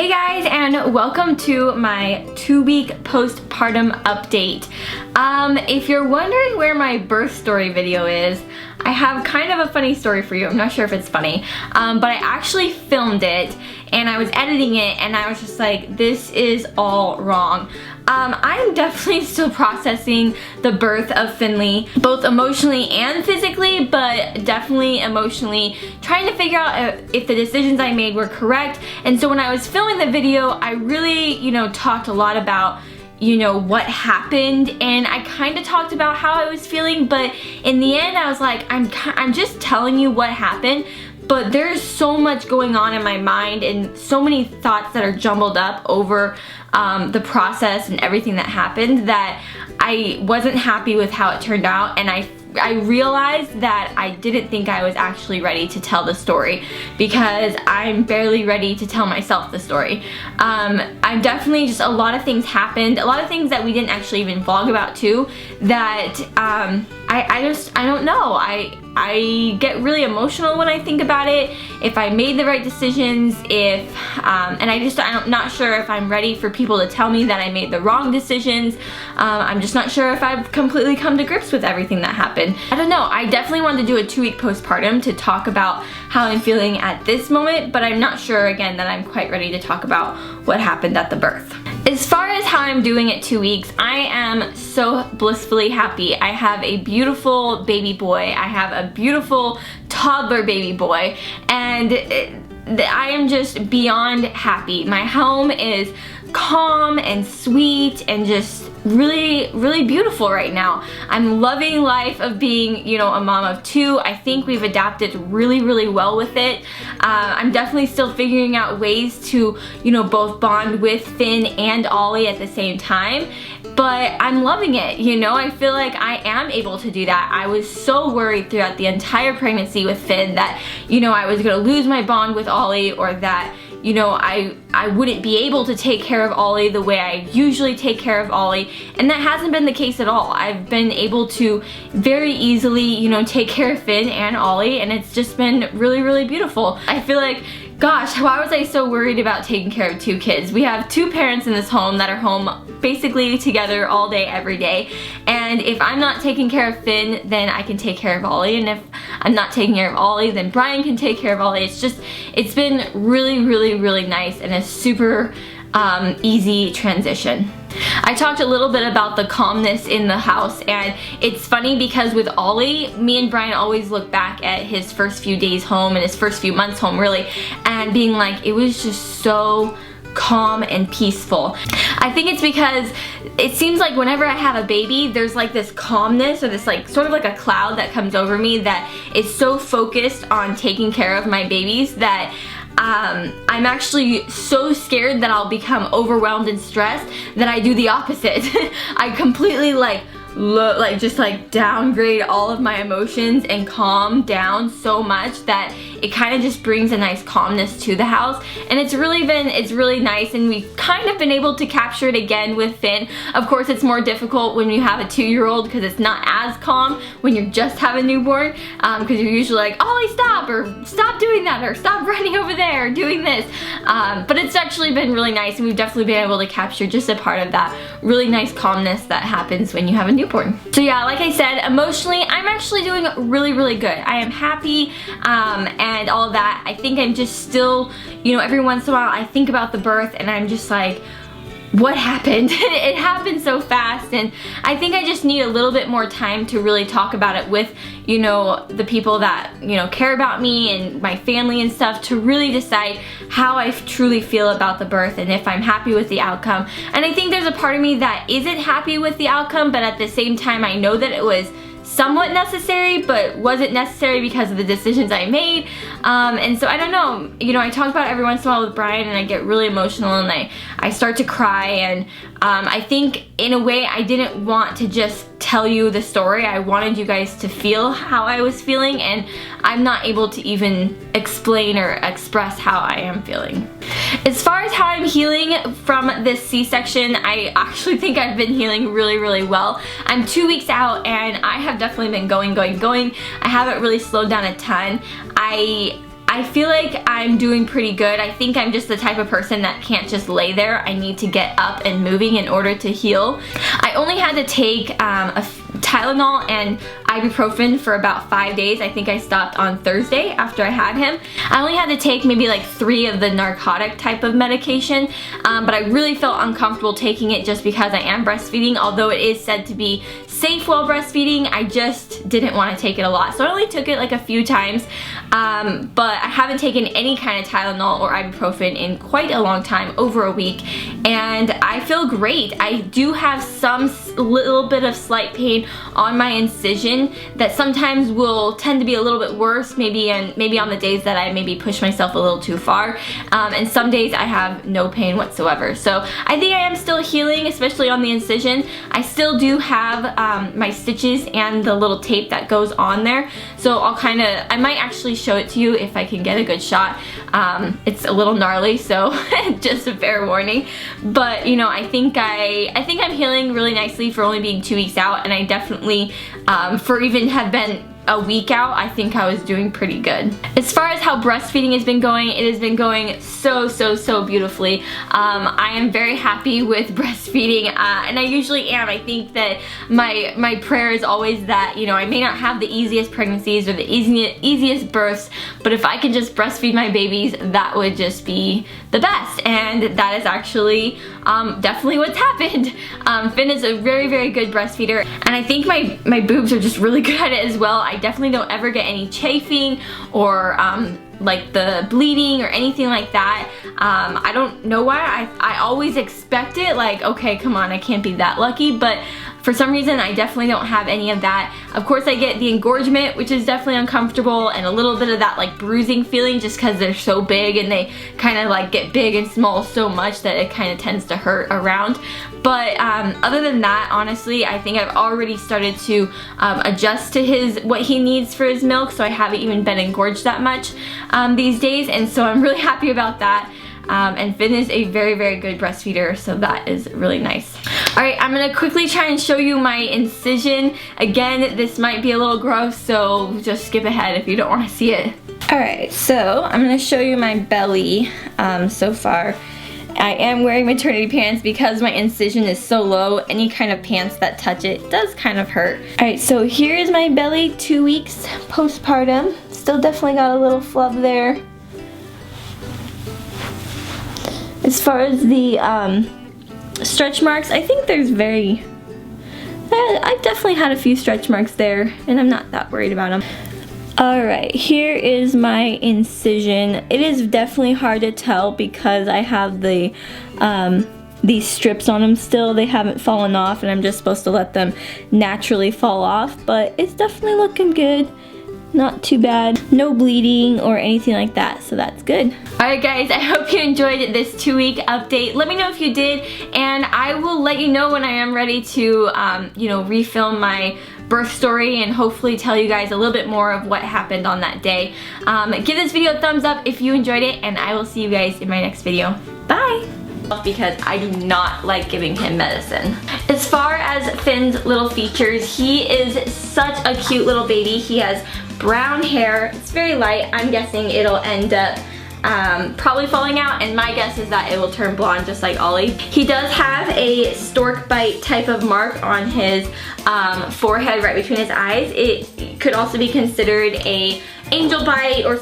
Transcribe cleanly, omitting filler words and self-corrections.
Hey guys, and welcome to my 2-week postpartum update. If you're wondering where my birth story video is, I have kind of a funny story for you. I'm not sure if it's funny, but I actually filmed it and I was editing it and I was just like, this is all wrong. I'm definitely still processing the birth of Finley, both emotionally and physically, but definitely emotionally, trying to figure out if the decisions I made were correct. And so when I was filming the video, I really, talked a lot about what happened, and I kind of talked about how I was feeling, but in the end I was like, I'm just telling you what happened, but there's so much going on in my mind and so many thoughts that are jumbled up over the process and everything that happened that I wasn't happy with how it turned out, and I realized that I didn't think I was actually ready to tell the story because I'm barely ready to tell myself the story. I'm definitely just a lot of things happened, a lot of things that we didn't actually even vlog about too, that I don't know. I get really emotional when I think about it, if I made the right decisions, and I'm not sure if I'm ready for people to tell me that I made the wrong decisions. I'm just not sure if I've completely come to grips with everything that happened. I don't know, I definitely wanted to do a 2-week postpartum to talk about how I'm feeling at this moment, but I'm not sure again that I'm quite ready to talk about what happened at the birth. As far as how I'm doing at 2 weeks, I am so blissfully happy. I have a beautiful baby boy. I have a beautiful toddler baby boy, and I am just beyond happy. My home is calm and sweet and just really, really beautiful right now. I'm loving life of being, a mom of 2. I think we've adapted really, really well with it. I'm definitely still figuring out ways to, both bond with Finn and Ollie at the same time. But I'm loving it, I feel like I am able to do that. I was so worried throughout the entire pregnancy with Finn that, I was gonna lose my bond with Ollie, or that, I wouldn't be able to take care of Ollie the way I usually take care of Ollie, and that hasn't been the case at all. I've been able to very easily, take care of Finn and Ollie, and it's just been really, really beautiful. I feel like, gosh, why was I so worried about taking care of 2 kids? We have 2 parents in this home that are home basically together all day, every day. And if I'm not taking care of Finn, then I can take care of Ollie. And if I'm not taking care of Ollie, then Brian can take care of Ollie. It's been really, really, really nice and a super easy transition. I talked a little bit about the calmness in the house, and it's funny because with Ollie, me and Brian always look back at his first few days home and his first few months home really, and being like, it was just so calm and peaceful. I think it's because it seems like whenever I have a baby, there's like this calmness, or this sort of like a cloud that comes over me that is so focused on taking care of my babies that I'm actually so scared that I'll become overwhelmed and stressed that I do the opposite. I completely just downgrade all of my emotions and calm down so much that it kind of just brings a nice calmness to the house, and it's really nice, and we've kind of been able to capture it again with Finn. Of course, it's more difficult when you have a 2-year-old because it's not as calm when you just have a newborn, because you're usually like, Ollie, stop, or stop doing that, or stop running over there, or doing this, but it's actually been really nice, and we've definitely been able to capture just a part of that really nice calmness that happens when you have a newborn. So yeah, like I said, emotionally, I'm actually doing really, really good. I am happy, and all of that. I think I'm just still, every once in a while I think about the birth and I'm just like, what happened? It happened so fast, and I think I just need a little bit more time to really talk about it with, the people that, care about me and my family and stuff, to really decide how I truly feel about the birth and if I'm happy with the outcome. And I think there's a part of me that isn't happy with the outcome, but at the same time I know that it was somewhat necessary, but wasn't necessary because of the decisions I made. And so I don't know, I talk about it every once in a while with Brian, and I get really emotional and I start to cry, and I think in a way I didn't want to just tell you the story. I wanted you guys to feel how I was feeling, and I'm not able to even explain or express how I am feeling. As far as how I'm healing from this C-section, I actually think I've been healing really, really well. I'm 2 weeks out and I have definitely been going. I haven't really slowed down a ton. I I feel like I'm doing pretty good. I think I'm just the type of person that can't just lay there. I need to get up and moving in order to heal. I only had to take a Tylenol and ibuprofen for about 5 days. I think I stopped on Thursday after I had him. I only had to take maybe like 3 of the narcotic type of medication, but I really felt uncomfortable taking it just because I am breastfeeding. Although it is said to be safe while breastfeeding, I just didn't want to take it a lot. So I only took it like a few times, but I haven't taken any kind of Tylenol or ibuprofen in quite a long time, over a week, and I feel great. I do have some little bit of slight pain on my incision that sometimes will tend to be a little bit worse, maybe on the days that I maybe push myself a little too far, and some days I have no pain whatsoever. So I think I am still healing, especially on the incision. I still do have my stitches and the little tape that goes on there, so I might actually show it to you if I can get a good shot. It's a little gnarly, so just a fair warning, but you know, I think I'm healing really nicely for only being 2 weeks out, and I definitely for even have been a week out, I think I was doing pretty good. As far as how breastfeeding has been going, it has been going so beautifully. I am very happy with breastfeeding, and I usually am. I think that my prayer is always that, you know, I may not have the easiest pregnancies or the easiest births, but if I can just breastfeed my babies, that would just be the best, and that is actually definitely what's happened. Finn is a very good breastfeeder, and I think my boobs are just really good at it as well. I definitely don't ever get any chafing or like the bleeding or anything like that. I don't know why. I always expect it, like, okay, come on, I can't be that lucky, but for some reason I definitely don't have any of that. Of course I get the engorgement, which is definitely uncomfortable, and a little bit of that like bruising feeling just because they're so big and they kind of like get big and small so much that it kind of tends to hurt around. But other than that, honestly, I think I've already started to adjust to what he needs for his milk, so I haven't even been engorged that much these days, and so I'm really happy about that. And Finn is a very good breastfeeder, so that is really nice. Alright, I'm gonna quickly try and show you my incision. Again, this might be a little gross, so just skip ahead if you don't want to see it. Alright, so I'm gonna show you my belly so far. I am wearing maternity pants because my incision is so low. Any kind of pants that touch it does kind of hurt. Alright, so here is my belly 2 weeks postpartum. Still definitely got a little flub there. As far as the stretch marks, I think there's I've definitely had a few stretch marks there, and I'm not that worried about them. Alright, here is my incision. It is definitely hard to tell because I have these strips on them still. They haven't fallen off, and I'm just supposed to let them naturally fall off, but it's definitely looking good. Not too bad. No bleeding or anything like that, so that's good. Alright guys, I hope you enjoyed this 2-week update. Let me know if you did, and I will let you know when I am ready to you know, refilm my birth story and hopefully tell you guys a little bit more of what happened on that day. Give this video a thumbs up if you enjoyed it, and I will see you guys in my next video. Bye! Because I do not like giving him medicine. As far as Finn's little features, he is such a cute little baby. He has brown hair. It's very light. I'm guessing it'll end up probably falling out, and my guess is that it will turn blonde just like Ollie. He does have a stork bite type of mark on his forehead right between his eyes. It could also be considered a angel bite or